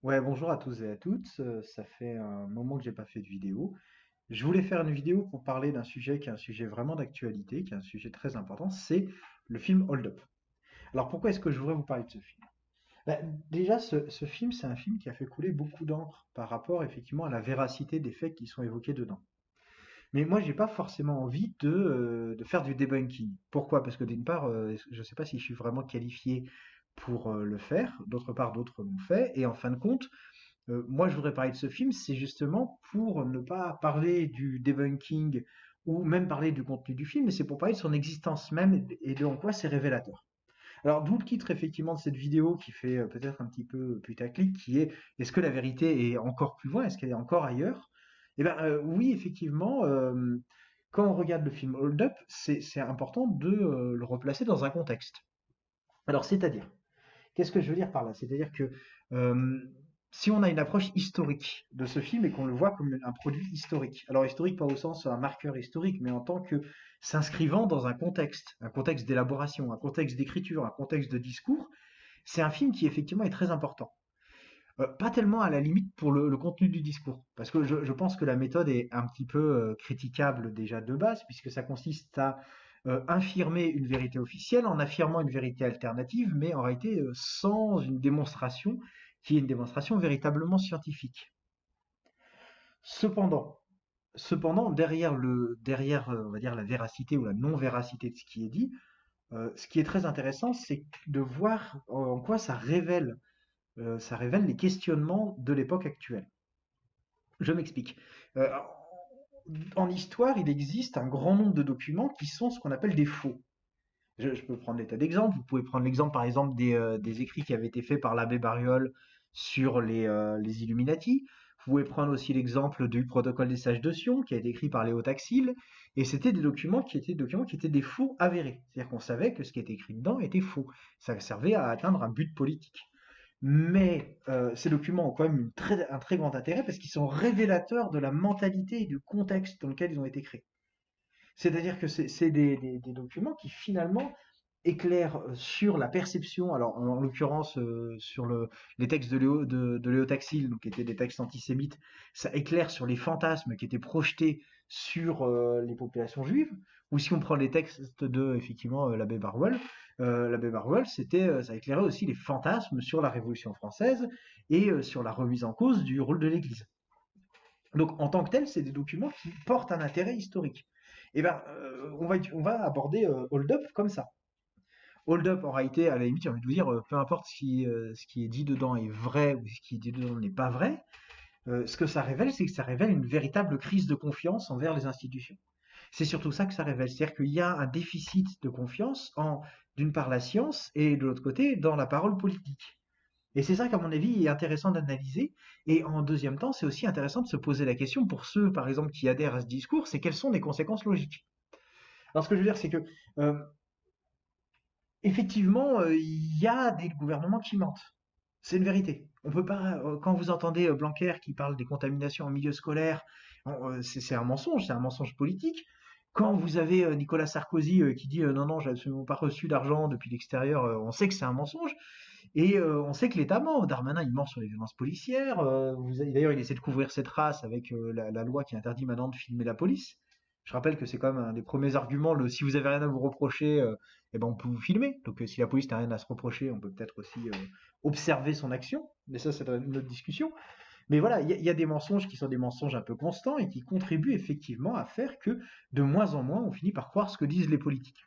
Ouais, bonjour à tous et à toutes. Ça fait un moment que j'ai pas fait de vidéo. Je voulais faire une vidéo pour parler d'un sujet qui est un sujet vraiment d'actualité, qui est un sujet très important, c'est le film Hold Up. Alors pourquoi est-ce que je voudrais vous parler de ce film? Déjà, ce film, c'est un film qui a fait couler beaucoup d'encre par rapport effectivement à la véracité des faits qui sont évoqués dedans. Mais moi, j'ai pas forcément envie de faire du debunking. Pourquoi? Parce que d'une part, je sais pas si je suis vraiment qualifié pour le faire. D'autre part, d'autres l'ont fait. Et en fin de compte, moi, je voudrais parler de ce film, c'est justement pour ne pas parler du debunking ou même parler du contenu du film, mais c'est pour parler de son existence même et de en quoi c'est révélateur. Alors, d'où le titre effectivement de cette vidéo qui fait peut-être un petit peu putaclic, qui est est-ce que la vérité est encore plus loin, est-ce qu'elle est encore ailleurs? Eh bien, oui, effectivement, quand on regarde le film Hold Up, c'est important de le replacer dans un contexte. Alors, c'est-à-dire, qu'est-ce que je veux dire par là? C'est-à-dire que euh, si on a une approche historique de ce film et qu'on le voit comme un produit historique, alors historique pas au sens un marqueur historique, mais en tant que s'inscrivant dans un contexte d'élaboration, un contexte d'écriture, un contexte de discours, c'est un film qui effectivement est très important. Pas tellement à la limite pour le contenu du discours, parce que je pense que la méthode est un petit peu critiquable déjà de base, puisque ça consiste à infirmer une vérité officielle en affirmant une vérité alternative, mais en réalité sans une démonstration qui est une démonstration véritablement scientifique. Cependant, cependant, derrière, on va dire la véracité ou la non-véracité de ce qui est dit, ce qui est très intéressant, c'est de voir en quoi ça révèle les questionnements de l'époque actuelle. Je m'explique. Euh, En histoire, il existe un grand nombre de documents qui sont ce qu'on appelle des faux. Je peux prendre des tas d'exemples. Vous pouvez prendre l'exemple, par exemple, des écrits qui avaient été faits par l'abbé Bariol sur les Illuminati. Vous pouvez prendre aussi l'exemple du protocole des sages de Sion, qui a été écrit par Léo Taxil. Et c'était des documents qui étaient des faux avérés. C'est-à-dire qu'on savait que ce qui était écrit dedans était faux. Ça servait à atteindre un but politique. Mais ces documents ont quand même un très grand intérêt parce qu'ils sont révélateurs de la mentalité et du contexte dans lequel ils ont été créés. C'est-à-dire que c'est des documents qui finalement éclairent sur la perception, alors en l'occurrence sur les textes de Léo Taxil, donc qui étaient des textes antisémites, ça éclaire sur les fantasmes qui étaient projetés sur les populations juives, ou si on prend les textes de effectivement l'abbé Barruel, ça éclairait aussi les fantasmes sur la Révolution française et sur la remise en cause du rôle de l'Église. Donc, en tant que tel, c'est des documents qui portent un intérêt historique. Et ben, on va aborder Hold Up comme ça. Hold Up, en réalité, à la limite, j'ai envie de vous dire, peu importe ce qui est dit dedans est vrai ou ce qui est dit dedans n'est pas vrai, ce que ça révèle, c'est que ça révèle une véritable crise de confiance envers les institutions. C'est surtout ça que ça révèle, c'est-à-dire qu'il y a un déficit de confiance en, d'une part, la science et de l'autre côté, dans la parole politique. Et c'est ça qu'à mon avis est intéressant d'analyser. Et en deuxième temps, c'est aussi intéressant de se poser la question pour ceux, par exemple, qui adhèrent à ce discours, c'est quelles sont les conséquences logiques. Alors ce que je veux dire, c'est que euh, effectivement, il y a des gouvernements qui mentent. C'est une vérité. On peut pas, quand vous entendez Blanquer qui parle des contaminations en milieu scolaire, c'est un mensonge politique. Quand vous avez Nicolas Sarkozy qui dit non, non, j'ai absolument pas reçu d'argent depuis l'extérieur, on sait que c'est un mensonge. Et on sait que l'État ment. Darmanin, il ment sur les violences policières. D'ailleurs, il essaie de couvrir cette race avec la loi qui interdit maintenant de filmer la police. Je rappelle que c'est quand même un des premiers arguments. Si vous avez rien à vous reprocher, eh ben on peut vous filmer. Donc si la police n'a rien à se reprocher, on peut peut-être aussi observer son action. Mais ça, c'est une autre discussion. Mais voilà, il y a des mensonges qui sont des mensonges un peu constants et qui contribuent effectivement à faire que de moins en moins, on finit par croire ce que disent les politiques.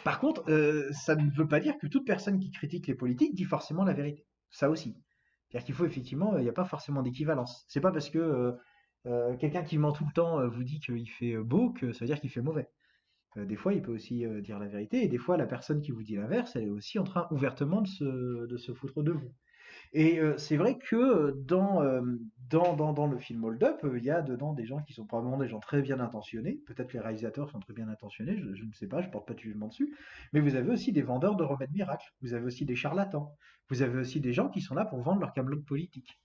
Par contre, ça ne veut pas dire que toute personne qui critique les politiques dit forcément la vérité. Ça aussi. C'est-à-dire qu'il faut effectivement, il n'y a pas forcément d'équivalence. C'est pas parce que quelqu'un qui ment tout le temps vous dit qu'il fait beau que ça veut dire qu'il fait mauvais. Des fois, il peut aussi dire la vérité, et des fois, la personne qui vous dit l'inverse, elle est aussi en train ouvertement de se foutre de vous. Et c'est vrai que dans le film Hold Up, il y a dedans des gens qui sont probablement des gens très bien intentionnés. Peut-être les réalisateurs sont très bien intentionnés, je ne sais pas, je porte pas de jugement dessus. Mais vous avez aussi des vendeurs de remèdes miracles. Vous avez aussi des charlatans. Vous avez aussi des gens qui sont là pour vendre leur camelot politique.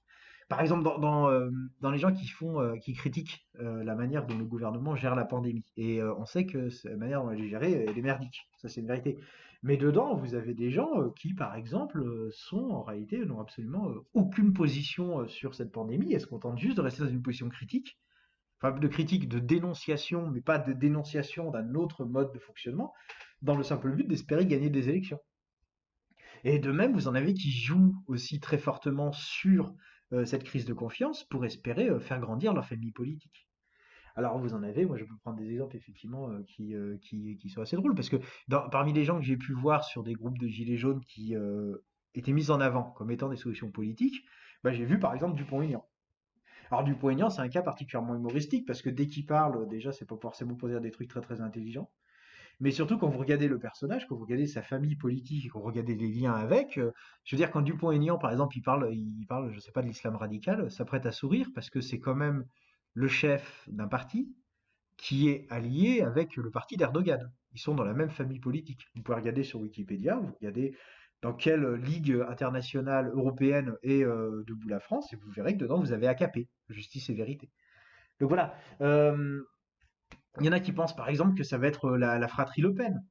Par exemple, dans les gens qui critiquent la manière dont le gouvernement gère la pandémie. Et on sait que la manière dont elle est gérée, elle est merdique. Ça, c'est une vérité. Mais dedans, vous avez des gens qui, par exemple, sont en réalité, n'ont absolument aucune position sur cette pandémie et se contentent juste de rester dans une position critique, enfin de critique, de dénonciation, mais pas de dénonciation d'un autre mode de fonctionnement, dans le simple but d'espérer gagner des élections. Et de même, vous en avez qui jouent aussi très fortement sur cette crise de confiance pour espérer faire grandir leur famille politique. Alors vous en avez, moi je peux prendre des exemples effectivement qui sont assez drôles, parce que parmi les gens que j'ai pu voir sur des groupes de gilets jaunes qui étaient mis en avant comme étant des solutions politiques, bah, j'ai vu par exemple Dupont-Aignan. Alors Dupont-Aignan, c'est un cas particulièrement humoristique, parce que dès qu'il parle, déjà c'est pas forcément pour dire des trucs très très intelligents, mais surtout quand vous regardez le personnage, quand vous regardez sa famille politique, et quand vous regardez les liens avec, je veux dire quand Dupont-Aignan par exemple il parle, je sais pas, de l'islam radical, ça prête à sourire, parce que c'est quand même le chef d'un parti qui est allié avec le parti d'Erdogan. Ils sont dans la même famille politique. Vous pouvez regarder sur Wikipédia, vous regardez dans quelle ligue internationale européenne est debout la France, et vous verrez que dedans vous avez AKP, Justice et Vérité. Donc voilà. Il y en a qui pensent par exemple que ça va être la fratrie Le Pen.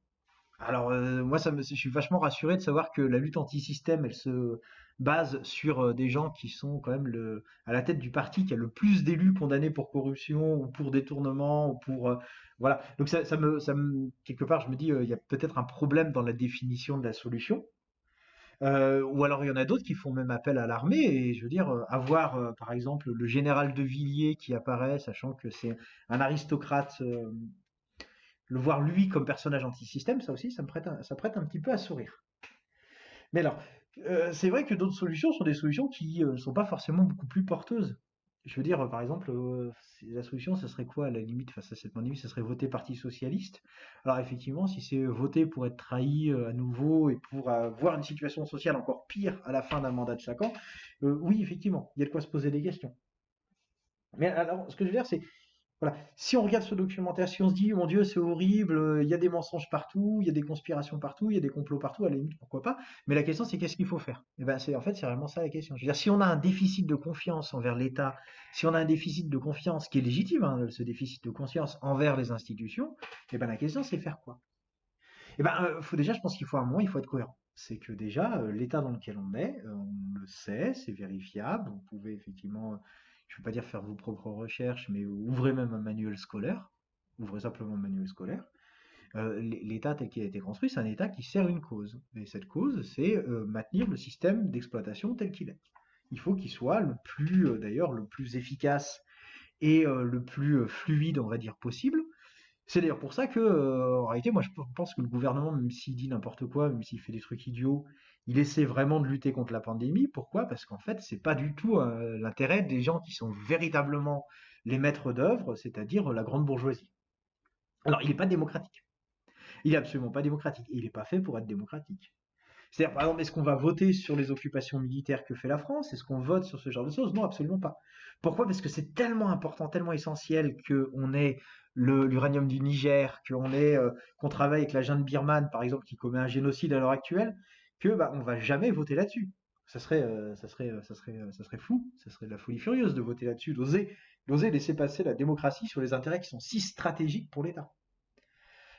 Alors moi, je suis vachement rassuré de savoir que la lutte anti-système, elle se base sur des gens qui sont quand même à la tête du parti qui a le plus d'élus condamnés pour corruption ou pour détournement ou pour voilà. Donc quelque part, je me dis, il y a peut-être un problème dans la définition de la solution. Ou alors il y en a d'autres qui font même appel à l'armée, et je veux dire, avoir par exemple le général de Villiers qui apparaît, sachant que c'est un aristocrate, le voir lui comme personnage anti-système, ça aussi, ça prête un petit peu à sourire. Mais alors, c'est vrai que d'autres solutions sont des solutions qui ne sont pas forcément beaucoup plus porteuses. Je veux dire, par exemple, la solution, ce serait quoi à la limite face à cette pandémie? Ce serait voter Parti socialiste. Alors effectivement, si c'est voter pour être trahi à nouveau et pour avoir une situation sociale encore pire à la fin d'un mandat de 5 ans, oui, effectivement, il y a de quoi se poser des questions. Mais alors, ce que je veux dire, c'est voilà. Si on regarde ce documentaire, si on se dit, mon Dieu, c'est horrible, il y a des mensonges partout, il y a des conspirations partout, il y a des complots partout, à la limite, pourquoi pas. Mais la question, c'est qu'est-ce qu'il faut faire? Et ben, en fait, c'est vraiment ça la question. Je veux dire, si on a un déficit de confiance envers l'État, si on a un déficit de confiance qui est légitime, hein, ce déficit de confiance envers les institutions, et ben, la question, c'est faire quoi? Et ben, faut déjà, je pense qu'il faut un moment, il faut être cohérent. C'est que déjà, l'état dans lequel on est, on le sait, c'est vérifiable. Vous pouvez effectivement, je ne veux pas dire faire vos propres recherches, mais ouvrez même un manuel scolaire. Ouvrez simplement un manuel scolaire. L'état tel qu'il a été construit, c'est un état qui sert une cause. Et cette cause, c'est maintenir le système d'exploitation tel qu'il est. Il faut qu'il soit le plus, d'ailleurs, le plus efficace et le plus fluide, on va dire, possible. C'est d'ailleurs pour ça que, en réalité, moi, je pense que le gouvernement, même s'il dit n'importe quoi, même s'il fait des trucs idiots, il essaie vraiment de lutter contre la pandémie. Pourquoi? Parce qu'en fait, c'est pas du tout l'intérêt des gens qui sont véritablement les maîtres d'œuvre, c'est-à-dire la grande bourgeoisie. Alors, il n'est pas démocratique. Il est absolument pas démocratique. Et il n'est pas fait pour être démocratique. C'est-à-dire, par exemple, est-ce qu'on va voter sur les occupations militaires que fait la France? Est-ce qu'on vote sur ce genre de choses? Non, absolument pas. Pourquoi? Parce que c'est tellement important, tellement essentiel qu'on ait l'uranium du Niger, qu'on travaille avec la junte birmane, par exemple, qui commet un génocide à l'heure actuelle, que bah, on va jamais voter là-dessus. Ça serait fou, ça serait de la folie furieuse de voter là-dessus, d'oser laisser passer la démocratie sur les intérêts qui sont si stratégiques pour l'État.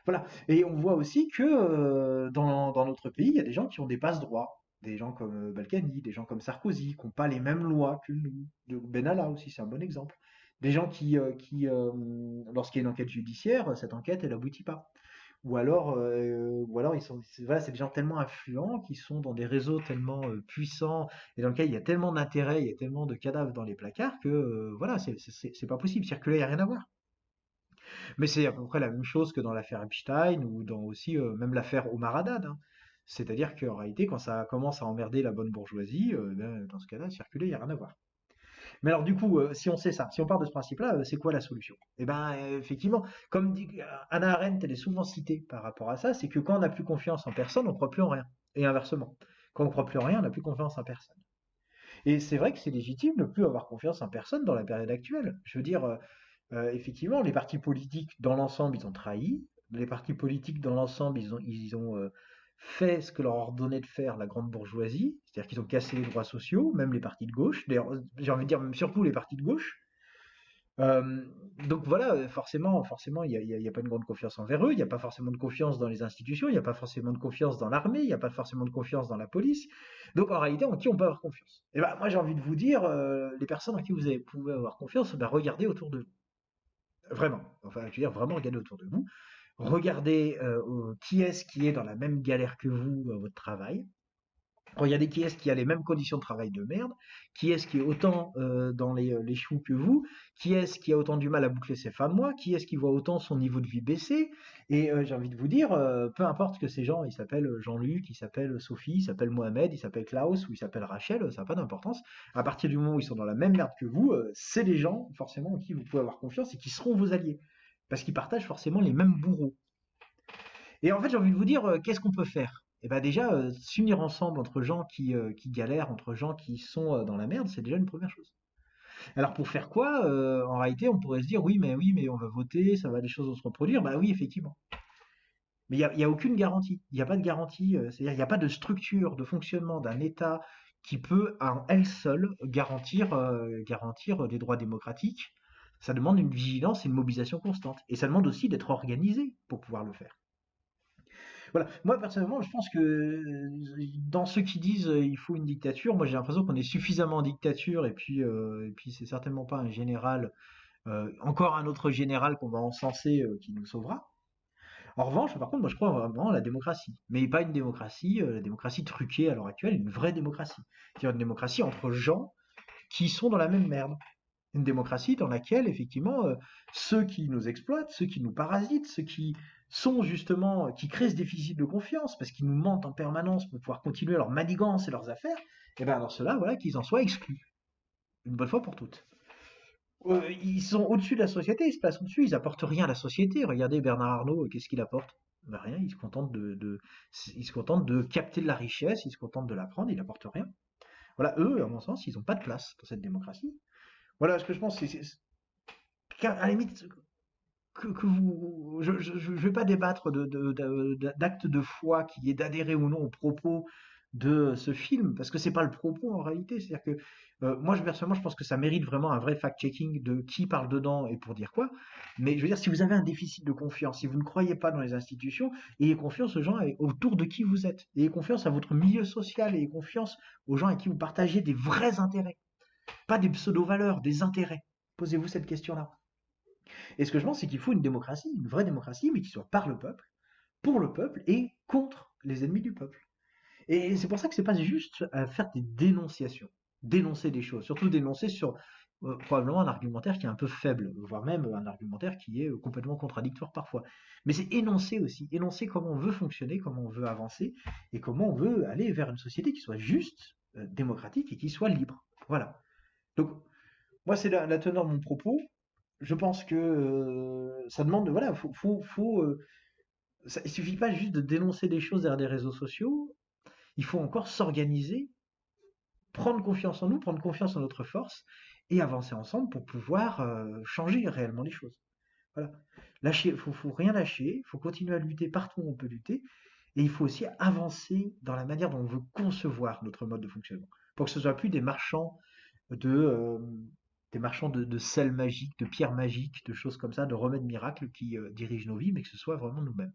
Voilà. Et on voit aussi que dans notre pays, il y a des gens qui ont des passe-droits. Des gens comme Balkany, des gens comme Sarkozy, qui n'ont pas les mêmes lois que nous. Benalla aussi, c'est un bon exemple. Des gens lorsqu'il y a une enquête judiciaire, cette enquête, elle n'aboutit pas. Ou alors voilà, c'est des gens tellement influents qui sont dans des réseaux tellement puissants et dans lesquels il y a tellement d'intérêts, il y a tellement de cadavres dans les placards que voilà, c'est pas possible. C'est-à-dire que là, il n'y a rien à voir. Mais c'est à peu près la même chose que dans l'affaire Epstein ou dans aussi même l'affaire Omar Haddad, hein. C'est-à-dire qu'en réalité, quand ça commence à emmerder la bonne bourgeoisie, ben, dans ce cas-là, circuler, il n'y a rien à voir. Mais alors du coup, si on sait ça, si on part de ce principe-là, c'est quoi la solution? Eh ben, effectivement, comme dit Hannah Arendt, elle est souvent citée par rapport à ça, c'est que quand on n'a plus confiance en personne, on ne croit plus en rien. Et inversement, quand on ne croit plus en rien, on n'a plus confiance en personne. Et c'est vrai que c'est légitime de ne plus avoir confiance en personne dans la période actuelle. Je veux dire, effectivement, les partis politiques, dans l'ensemble, ils ont trahi. Les partis politiques, dans l'ensemble, ils ont fait ce que leur ordonnait de faire la grande bourgeoisie, c'est-à-dire qu'ils ont cassé les droits sociaux, même les partis de gauche. D'ailleurs, j'ai envie de dire même surtout les partis de gauche. Euh, donc voilà, forcément, il y a pas une grande confiance envers eux, il n'y a pas forcément de confiance dans les institutions, il n'y a pas forcément de confiance dans l'armée, il n'y a pas forcément de confiance dans la police. Donc en réalité, en qui on peut avoir confiance? Et ben moi j'ai envie de vous dire, les personnes en qui pouvez avoir confiance, ben, regardez autour de vous. Vraiment. Enfin, je veux dire, vraiment regardez autour de vous. Regardez qui est-ce qui est dans la même galère que vous à votre travail. Regardez qui est-ce qui a les mêmes conditions de travail de merde, qui est-ce qui est autant dans les choux que vous, qui est-ce qui a autant du mal à boucler ses fins de mois, qui est-ce qui voit autant son niveau de vie baisser. Et j'ai envie de vous dire, peu importe que ces gens, ils s'appellent Jean-Luc, ils s'appellent Sophie, ils s'appellent Mohamed, ils s'appellent Klaus ou ils s'appellent Rachel, ça n'a pas d'importance. À partir du moment où ils sont dans la même merde que vous, c'est des gens forcément en qui vous pouvez avoir confiance et qui seront vos alliés. Parce qu'ils partagent forcément les mêmes bourreaux. Et en fait, j'ai envie de vous dire, qu'est-ce qu'on peut faire? Et ben déjà, s'unir ensemble entre gens qui galèrent, entre gens qui sont dans la merde, c'est déjà une première chose. Alors pour faire quoi? En réalité, on pourrait se dire, oui, mais on va voter, ça va, les choses vont se reproduire. Bah oui, effectivement. Mais il y a aucune garantie. Il n'y a pas de garantie, c'est-à-dire il n'y a pas de structure de fonctionnement d'un État qui peut, à elle seule, garantir des droits démocratiques. Ça demande une vigilance et une mobilisation constante. Et ça demande aussi d'être organisé pour pouvoir le faire. Voilà. Moi, personnellement, je pense que dans ceux qui disent il faut une dictature, moi j'ai l'impression qu'on est suffisamment en dictature et puis c'est certainement pas un général, encore un autre général qu'on va encenser qui nous sauvera. En revanche, par contre, moi je crois vraiment à la démocratie, mais pas une démocratie, la démocratie truquée à l'heure actuelle, une vraie démocratie. C'est-à-dire une démocratie entre gens qui sont dans la même merde. Une démocratie dans laquelle, effectivement, ceux qui nous exploitent, ceux qui nous parasitent, ceux qui sont justement, qui créent ce déficit de confiance, parce qu'ils nous mentent en permanence pour pouvoir continuer leur manigance et leurs affaires, et bien alors ceux-là, voilà, qu'ils en soient exclus, une bonne fois pour toutes. Ils sont au-dessus de la société, ils se placent au-dessus, ils apportent rien à la société. Regardez Bernard Arnault, qu'est-ce qu'il apporte? Ben rien, il se contente de capter de la richesse, il se contente de la prendre, il apporte rien. Voilà, eux, à mon sens, ils n'ont pas de place dans cette démocratie. Voilà ce que je pense, qu'à la limite, que vous, je vais pas débattre d'actes de foi qui est d'adhérer ou non aux propos de ce film, parce que c'est pas le propos en réalité. C'est-à-dire que moi, personnellement, je pense que ça mérite vraiment un vrai fact-checking de qui parle dedans et pour dire quoi. Mais je veux dire, si vous avez un déficit de confiance, si vous ne croyez pas dans les institutions, ayez confiance aux gens autour de qui vous êtes. Ayez confiance à votre milieu social, ayez confiance aux gens avec qui vous partagez des vrais intérêts, pas des pseudo-valeurs, des intérêts. Posez-vous cette question-là. Et ce que je pense, c'est qu'il faut une démocratie, une vraie démocratie, mais qui soit par le peuple, pour le peuple et contre les ennemis du peuple. Et c'est pour ça que c'est pas juste faire des dénonciations, dénoncer des choses, surtout dénoncer sur probablement un argumentaire qui est un peu faible, voire même un argumentaire qui est complètement contradictoire parfois. Mais c'est énoncer aussi, énoncer comment on veut fonctionner, comment on veut avancer et comment on veut aller vers une société qui soit juste, démocratique et qui soit libre. Voilà. Donc moi c'est la teneur de mon propos. Je pense que ça demande, voilà, il suffit pas juste de dénoncer des choses derrière des réseaux sociaux, il faut encore s'organiser, prendre confiance en nous, prendre confiance en notre force et avancer ensemble pour pouvoir changer réellement les choses. Voilà. Faut rien lâcher, il faut continuer à lutter partout où on peut lutter et il faut aussi avancer dans la manière dont on veut concevoir notre mode de fonctionnement pour que ce soit plus de, euh, des marchands de sel magique, de pierres magiques, de choses comme ça, de remèdes miracles qui dirigent nos vies, mais que ce soit vraiment nous-mêmes.